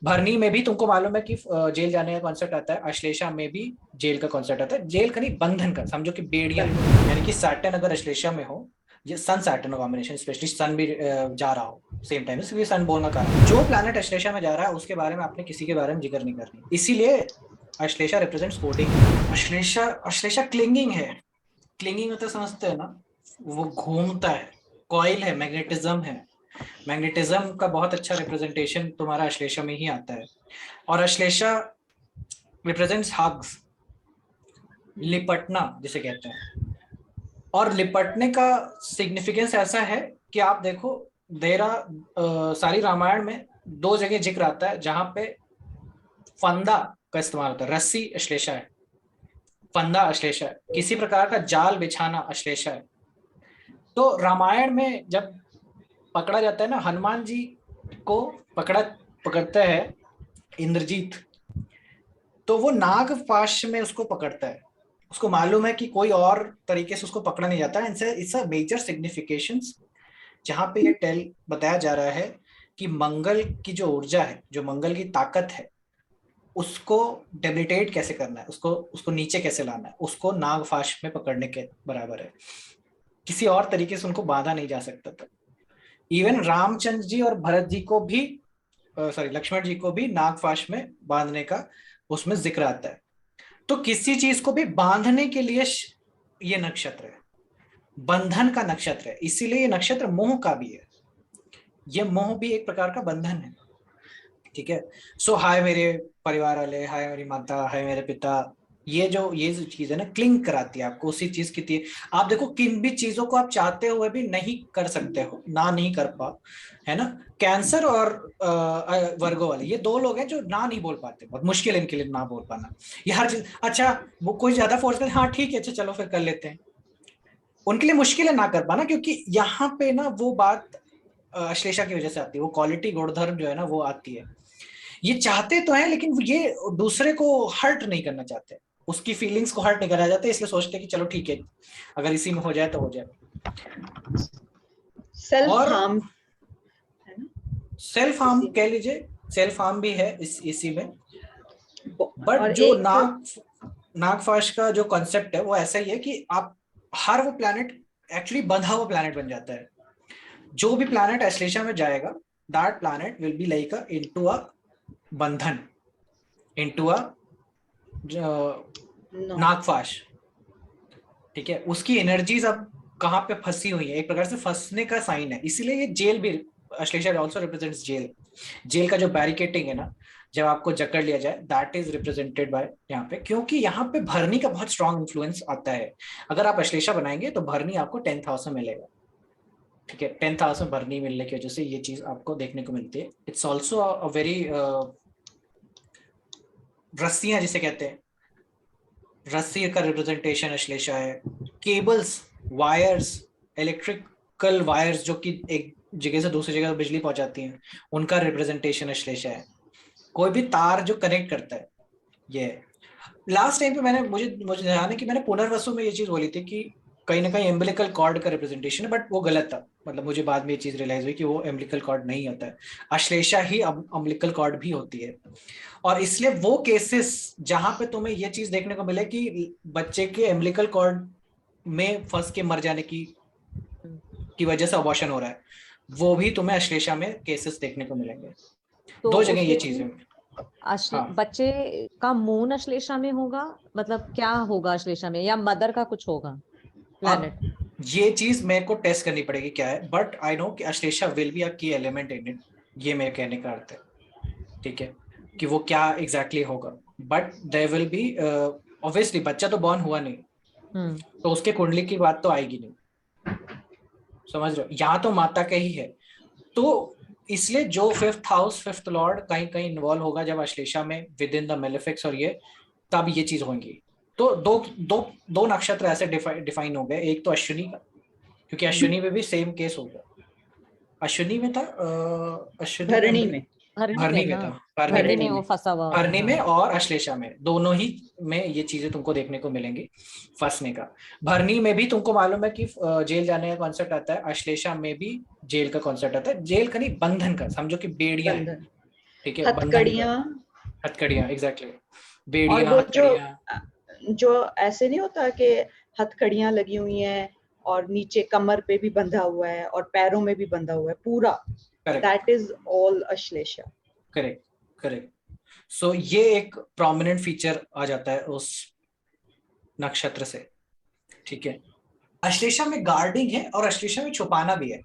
भरनी में भी तुमको मालूम है कि जेल जाने का कॉन्सेप्ट आता है, अश्लेषा में भी जेल का कॉन्सेप्ट आता है। जेल का नहीं, बंधन का, समझो कि बेड़ियां, बंधन। यानी कि सैटर्न अगर अश्लेषा में हो, ये सन सैटर्न कॉम्बिनेशन, स्पेशली सन भी जा रहा हो सेम टाइम, इसलिए सन बोलना कारण जो प्लैनेट अश्लेषा में जा रहा है उसके बारे में आपने किसी के बारे में जिक्र नहीं करनी, इसीलिए Ashlesha represents coding. Ashlesha, Ashlesha clinging है। क्लिंगिंग मतलब समझते हैं ना, वो घूमता है, कॉइल है, मैग्नेटिज्म है। मैग्नेटिज्म का बहुत अच्छा रिप्रेजेंटेशन तुम्हारा अश्लेषा में ही आता है। और अश्लेषा रिप्रेजेंट्स हग्स, लिपटना जिसे कहते हैं। और लिपटने का सिग्निफिकेंस ऐसा है कि आप देखो, देरा सारी रामायण में दो जगह जिक्र आता है जहां पे फंदा का इस्तेमाल होता है। रस्सी अश्लेषा है, फंदा अश्लेषा है, किसी प्रकार का जाल बिछाना अश्लेषा है। तो रामायण में जब पकड़ा जाता है ना, हनुमान जी को पकड़ता है इंद्रजीत, तो वो नाग पाश में उसको पकड़ता है। उसको मालूम है कि कोई और तरीके से उसको पकड़ा नहीं जाता है। इट्स अ मेजर सिग्निफिकेशंस, जहां पे ये बताया जा रहा है कि मंगल की जो ऊर्जा है, जो मंगल की ताकत है, उसको डेबिलिटेट कैसे करना है, उसको उसको नीचे कैसे लाना है, उसको नागफाश में पकड़ने के बराबर है। किसी और तरीके से उनको बांधा नहीं जा सकता था। इवन रामचंद्र जी और भरत जी को भी, सॉरी, लक्ष्मण जी को भी नागफाश में बांधने का उसमें जिक्र आता है। तो किसी चीज को भी बांधने के लिए ये नक्षत्र है, बंधन का नक्षत्र है, इसीलिए ये नक्षत्र मोह का भी है। ये मोह भी एक प्रकार का बंधन है। ठीक है। सो हाय मेरे परिवार वाले, हाय मेरी माता, हाय मेरे पिता, ये जो चीज है ना, क्लिंग कराती है आपको उसी चीज की आप देखो, किन भी चीजों को आप चाहते हुए भी नहीं कर सकते हो, ना नहीं कर पाओ, है ना। कैंसर और वर्गो वाले, ये दो लोग हैं जो ना नहीं बोल पाते, बहुत मुश्किल है इनके लिए ना बोल पाना। ये हर चीज, अच्छा वो कोई ज्यादा फोर्स कर, हाँ ठीक है, अच्छा चलो फिर कर लेते हैं, उनके लिए मुश्किल है ना कर पाना, क्योंकि यहाँ पे ना वो बात अश्लेषा की वजह से आती है, वो क्वालिटी गुणधर्म जो है ना वो आती है। ये चाहते तो हैं लेकिन ये दूसरे को हर्ट नहीं करना चाहते, उसकी फीलिंग्स को हर्ट नहीं करना चाहते, इसलिए सोचते हैं कि चलो ठीक है, अगर इसी में हो जाए तो हो जाए। सेल्फ और हार्म है ना सेल्फ हार्म इसी कह लीजिए, सेल्फ हार्म भी है इसी में। में। बट और जो एक नागफाश का जो कॉन्सेप्ट है वो ऐसा ही है कि आप हर वो प्लैनेट एक्चुअली बंधा हुआ प्लैनेट बन जाता है। जो भी प्लैनेट एस्लेशा में जाएगा, that planet will be like into a बंधन, इनटू अ नो नागफाश। ठीक है, उसकी एनर्जीज अब कहाँ पे फंसी हुई है, एक प्रकार से फंसने का साइन है, इसीलिए ये जेल भी, Ashlesha also represents jail. Jail का जो बैरिकेटिंग है ना, जब आपको जकड़ लिया जाए, दैट इज रिप्रेजेंटेड बाय यहाँ पे, क्योंकि यहाँ पे भरनी का बहुत स्ट्रॉन्ग इन्फ्लुएंस आता है। अगर आप अश्लेषा बनाएंगे तो भरनी आपको 10th हाउस में मिलेगा। ठीक है, 10th हाउस में भरनी मिलने की वजह से ये चीज आपको देखने को मिलती है। इट्स ऑल्सो अ वेरी, रस्सियां जिसे कहते हैं, रस्सी का रिप्रेजेंटेशन अश्लेषा है। केबल्स, वायर्स, इलेक्ट्रिकल वायर्स जो कि एक जगह से दूसरी जगह बिजली पहुंचाती हैं, उनका रिप्रेजेंटेशन अश्लेषा है। कोई भी तार जो कनेक्ट करता है, ये लास्ट टाइम पे मैंने, मुझे मुझे ध्यान है कि मैंने पुनर्वसु में ये चीज बोली थी कि कहीं ना कहीं एम्बिलिकल कॉर्ड का रिप्रेजेंटेशन है, बट वो गलत था। मतलब मुझे बाद में ये चीज रियलाइज हुई कि वो एम्बिलिकल कॉर्ड नहीं होता है, अश्लेषा ही अम्बिलिकल कॉर्ड भी होती है। और इसलिए वो केसेस जहां पे तुम्हें ये चीज देखने को मिले कि बच्चे के एम्बिलिकल कॉर्ड में फंस के मर जाने की वजह से अबॉर्शन हो रहा है, वो भी तुम्हें अश्लेषा में केसेस देखने को मिलेंगे। तो दो जगह ये उसके चीजें। हाँ, बच्चे का मून अश्लेषा में होगा, मतलब क्या होगा अश्लेषा में, या मदर का कुछ होगा अब प्लैनेट? ये चीज मेरे को टेस्ट करनी पड़ेगी क्या है, बट आई नो कि अश्लेषा विल बी अ की एलिमेंट इन इट, ये मेरे कहने का अर्थ है। ठीक है, कि वो क्या एग्जैक्टली exactly होगा, but there will be, obviously बच्चा तो बॉर्न हुआ नहीं, हम्म। तो उसके कुंडली की बात तो आएगी नहीं, समझ रहे हो, यहाँ तो माता का ही है। तो इसलिए जो 5th हाउस, 5th लॉर्ड कहीं कहीं इन्वॉल्व होगा जब अश्लेषा में विद इन द मेलेफिक्स, और ये तब ये चीज होंगी। तो दो दो दो नक्षत्र ऐसे डिफाइन हो गए, एक तो अश्विनी का, क्योंकि अश्विनी में भी सेम केस होगा। अश्विनी में था, अश्विनी में भरणी में। भरणी में भरनी में था। था, भरनी भरणी में भरणी में था, वो में। फंसा हुआ होता है, भरनी में हाँ। और अश्लेषा में, दोनों ही में ये चीजें तुमको देखने को मिलेंगी फंसने का। भरनी में भी तुमको मालूम है कि जेल जाने का कॉन्सेप्ट आता है, अश्लेषा में भी जेल का कॉन्सेप्ट आता है। जेल का नहीं, बंधन का, समझो कि बेड़ियां हैं, बंधन। ठीक है, बंधन हथकड़ियाँ, हथकड़ियाँ, एग्जैक्टली, और बेड़ियां वो हथकड़ियाँ। जो ऐसे नहीं होता कि हथकड़ियाँ लगी हुई हैं और नीचे कमर पे भी बंधा हुआ है और पैरों में भी बंधा हुआ है पूरा, correct, that is all Ashlesha. Correct, correct. So ये एक प्रोमिनेंट फीचर आ जाता है उस नक्षत्र से। ठीक है, अश्लेषा में गार्डिंग है और अश्लेषा में छुपाना भी है।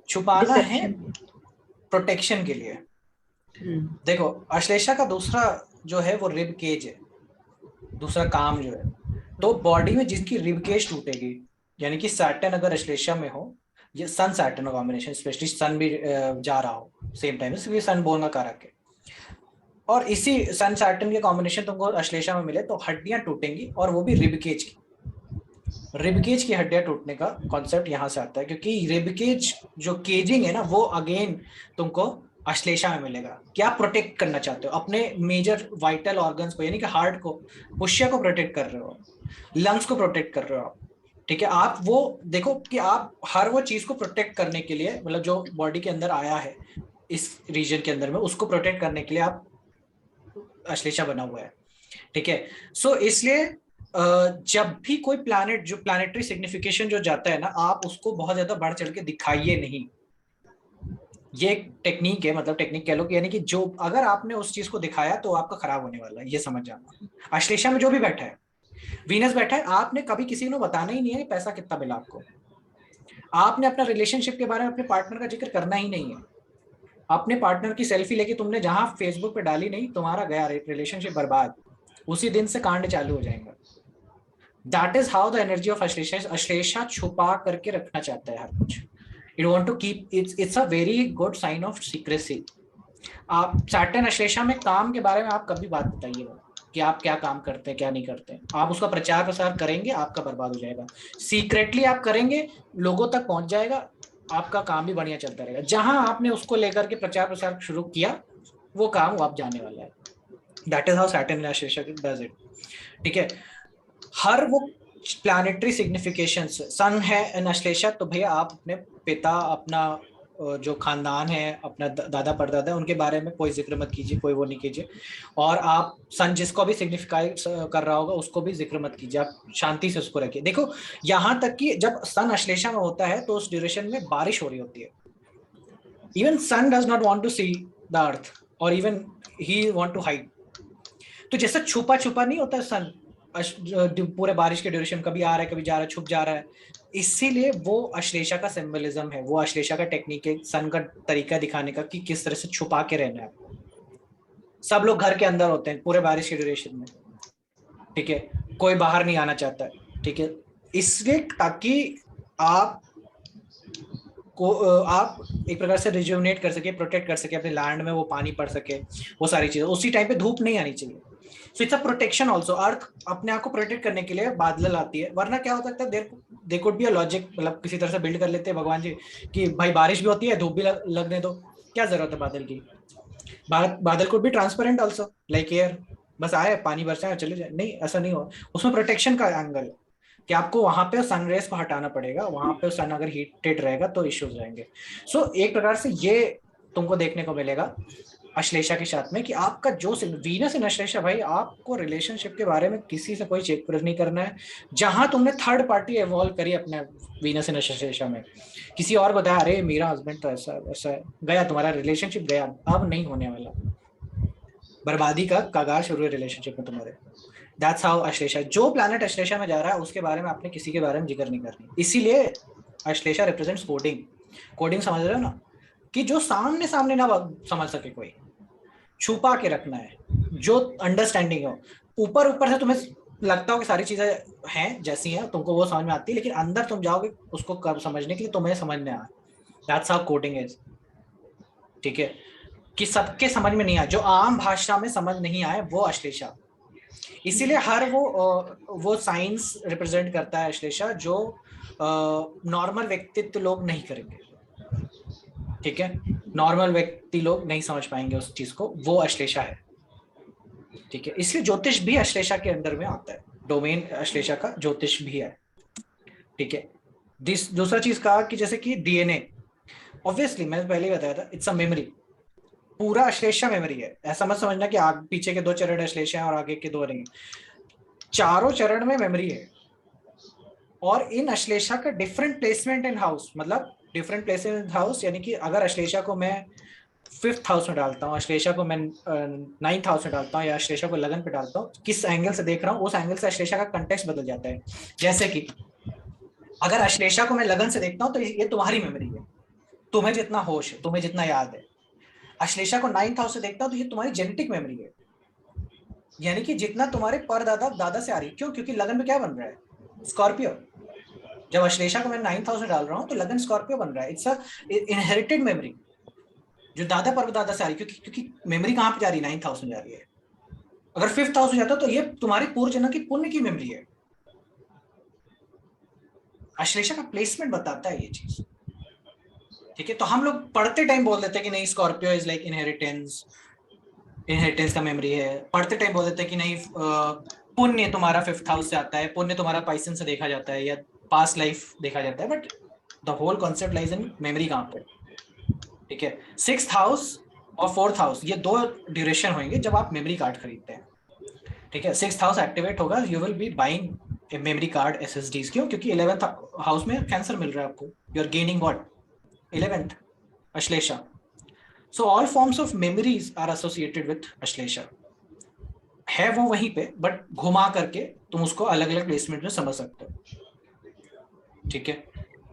छुपाना है डिसेप्शन। प्रोटेक्शन के लिए। देखो, अश्लेषा का दूसरा जो है वो रिब केज है, दूसरा काम जो है। तो बॉडी में जिसकी रिब केज टूटेगी, यानी कि सैटर्न अगर अश्लेषा में हो, ये सन सैटर्न कॉम्बिनेशन, स्पेशली सन भी जा रहा हो सेम टाइम, इसलिए सन बोन का कारक है, और इसी सन सैटर्न के कॉम्बिनेशन तुमको अश्लेषा में मिले तो हड्डियां टूटेंगी, और वो भी रिब केज की। रिबकेज की हड्डियां टूटने का कॉन्सेप्ट यहां से आता है, क्योंकि रिबकेज जो केजिंग है ना, वो अगेन तुमको अश्लेषा में मिलेगा। क्या प्रोटेक्ट करना चाहते हो अपने मेजर वाइटल ऑर्गन्स को, यानी कि हार्ट को, पुष्य को प्रोटेक्ट कर रहे हो, लंग्स को प्रोटेक्ट कर रहे हो आप। ठीक है, आप वो देखो कि आप हर वो चीज को प्रोटेक्ट करने के लिए, मतलब जो बॉडी के अंदर आया है इस रीजन के अंदर में, उसको प्रोटेक्ट करने के लिए आप अश्लेषा बना हुआ है। ठीक है, सो इसलिए जब भी कोई प्लैनेट, जो प्लैनेटरी सिग्निफिकेशन जो जाता है ना, आप उसको बहुत ज्यादा बढ़ चढ़ के दिखाइए नहीं। ये एक टेक्निक है, मतलब टेक्निक कह लो कि, यानी कि जो अगर आपने उस चीज को दिखाया तो आपका खराब होने वाला है, ये समझ जाना। अश्लेषा में जो भी बैठा है, वीनस बैठा है, आपने कभी किसी को बताना ही नहीं है पैसा कितना मिला आपको। आपने अपना रिलेशनशिप के बारे में अपने पार्टनर का जिक्र करना ही नहीं है। अपने पार्टनर की सेल्फी लेके तुमने जहां फेसबुक पे डाली नहीं, तुम्हारा गया रिलेशनशिप बर्बाद, उसी दिन से कांड चालू हो जाएगा। That is how the energy of Ashlesha. Ashlesha छुपा करके रखना चाहता है हर कुछ। It want to keep, it's a very good sign of secrecy. आप सैटर्न अश्लेषा में काम के बारे में आप कभी बात बताइएगा कि आप क्या काम करते हैं क्या नहीं करते हैं। आप उसका प्रचार प्रसार करेंगे, आपका बर्बाद हो जाएगा। सीक्रेटली आप करेंगे, लोगों तक पहुंच जाएगा, आपका काम भी बढ़िया चलता रहेगा। जहां आपने उसको लेकर के प्रचार प्रसार शुरू किया, वो काम आप जाने वाला है। That is how Saturn Ashlesha does it. ठीक है, हर वो प्लैनेटरी सिग्निफिकेशन, सन है इन अश्लेषा, तो भैया आप अपने पिता, अपना जो खानदान है, अपना दादा परदादा, उनके बारे में कोई जिक्र मत कीजिए, कोई वो नहीं कीजिए। और आप सन जिसको भी सिग्निफाई कर रहा होगा उसको भी जिक्र मत कीजिए, आप शांति से उसको रखिए। देखो, यहां तक कि जब सन अश्लेषा में होता है तो उस ड्यूरेशन में बारिश हो रही होती है। Even sun does not want to see the earth, और even he want to hide. तो जैसा छुपा छुपा नहीं होता सन, पूरे बारिश के ड्यूरेशन, कभी आ रहा है कभी जा रहा है, छुप जा रहा है, इसीलिए वो अश्लेषा का सिंबलिज्म है, वो अश्लेषा का टेक्निक है, सन का तरीका दिखाने का कि किस तरह से छुपा के रहना है आपको। सब लोग घर के अंदर होते हैं पूरे बारिश के ड्यूरेशन में। ठीक है, कोई बाहर नहीं आना चाहता है। ठीक है, इसलिए ताकि आप को आप एक प्रकार से रिज्यूनेट कर सके, प्रोटेक्ट कर सके अपने लैंड में, वो पानी पड़ सके, वो सारी चीजें। उसी टाइम पे धूप नहीं आनी चाहिए। So it's a protection also. Earth अपने आप को प्रोटेक्ट करने के लिए बादल आती है, वरना क्या हो सकता है, there could be a logic, मतलब किसी तरह से बिल्ड कर लेते हैं भगवान जी कि भाई बारिश भी होती है, धूप भी लगने दो, क्या जरूरत है बादल की। बादल could be transparent also like air, बस आए पानी बरसाए और चले जाए। नहीं, ऐसा नहीं हो, उसमें प्रोटेक्शन का एंगल है कि आपको वहां पे सन रेस को हटाना पड़ेगा, वहां पे सन अगर हीटेड रहेगा तो इश्यूज रहेंगे। सो एक प्रकार से ये तुमको देखने को मिलेगा अश्लेषा के साथ में कि आपका जो वीनस इन अश्लेषा, भाई आपको रिलेशनशिप के बारे में किसी से कोई चेक प्रूफ नहीं करना है। जहां तुमने थर्ड पार्टी इवॉल्व करी अपने वीनस इन अश्लेषा में, किसी और बताया अरे मेरा हस्बैंड तो ऐसा ऐसा है, गया तुम्हारा रिलेशनशिप, गया, अब नहीं होने वाला, बर्बादी का कगार शुरू है रिलेशनशिप में तुम्हारे। दैट्स हाउ अश्लेषा, जो प्लैनेट अश्लेषा में जा रहा है उसके बारे में आपने किसी के बारे में जिक्र नहीं करनी। इसीलिए अश्लेषा रिप्रेजेंट्स कोडिंग। कोडिंग समझ रहे हो ना, कि जो सामने सामने ना समझ सके कोई, छुपा के रखना है, जो अंडरस्टैंडिंग हो। ऊपर ऊपर से तुम्हें लगता हो कि सारी चीजें हैं जैसी हैं, तुमको वो समझ में आती है, लेकिन अंदर तुम जाओगे उसको कब समझने के लिए, तुम्हें समझ में आए। That's how coding is. ठीक है, कि सबके समझ में नहीं आए, जो आम भाषा में समझ नहीं आए, वो अश्लेषा। इसीलिए हर वो साइंस रिप्रेजेंट करता है अश्लेषा, जो नॉर्मल व्यक्तित्व लोग नहीं करेंगे। ठीक है, नॉर्मल व्यक्ति लोग नहीं समझ पाएंगे उस चीज को, वो अश्लेषा है। ठीक है, इसलिए ज्योतिष भी अश्लेषा के अंदर में आता है, डोमेन अश्लेषा का ज्योतिष भी है। ठीक है, दूसरा चीज कहा कि जैसे कि डीएनए, ऑब्वियसली मैंने पहले ही बताया था, इट्स अ मेमोरी। पूरा अश्लेषा मेमोरी है। ऐसा मत समझना कि आगे पीछे के 2 चरण अश्लेषा है और आगे के 2 नहीं, चारों चरण में मेमोरी है। और इन अश्लेषा का डिफरेंट प्लेसमेंट इन हाउस, मतलब डिफरेंट प्लेसमेंट इन हाउस, यानी कि अगर अश्लेषा को मैं 5th हाउस में डालता हूँ, अश्लेषा को मैं 9th हाउस में डालता हूँ, या अश्लेषा को लगन पे डालता हूँ, किस एंगल से देख रहा हूँ, उस एंगल से अश्लेषा का कंटेक्स्ट बदल जाता है। जैसे कि अगर अश्लेषा को मैं लगन से देखता हूँ तो ये तुम्हारी मेमोरी है, तुम्हें जितना होश है, तुम्हें जितना याद है। अश्लेषा को 9th हाउस से देखता हूँ तो ये तुम्हारी जेनेटिक मेमोरी है, यानी कि जितना तुम्हारे परदादा दादा से आ रही। क्यों? क्योंकि लगन में क्या बन रहा है? स्कॉर्पियो। जब अश्लेषा को मैं 9th हाउस में डाल रहा हूँ तो लगन स्कॉर्पियो बन रहा है। इट्स अ इनहेरिटेड मेमोरी जो दादा परदादा से आ रही है, क्योंकि मेमोरी कहाँ पे जा रही है? 9th हाउस में जा रही है। अगर 5th हाउस में जाता तो ये तुम्हारी पूर्व जन्म की पुण्य की मेमोरी है। अश्लेषा का प्लेसमेंट बताता है ये चीज, ठीक है। तो हम लोग पढ़ते टाइम बोल देते हैं कि नहीं Scorpio is like inheritance, inheritance का मेमोरी है। पढ़ते टाइम बोल देते हैं कि नहीं पुण्य तुम्हारा 5th हाउस से आता है, पुण्य तुम्हारा पाइसन से देखा जाता है, या पास्ट लाइफ देखा जाता है। But the whole concept lies in memory कहाँ पे, ठीक है। 6th हाउस और 4th हाउस ये 2 ड्यूरेशन होंगे जब आप मेमोरी कार्ड खरीदते हैं, ठीक है। 6th हाउस एक्टिवेट होगा, you will be buying a memory card SSDs। क्यों? क्योंकि 11th हाउस में कैंसर मिल रहा है आपको, you are gaining what? 11th Ashlesha. So all forms of memories are associated with Ashlesha. है वो वहीं पे, बट घुमा करके तुम उसको अलग अलग प्लेसमेंट में समझ सकते हो, ठीक है।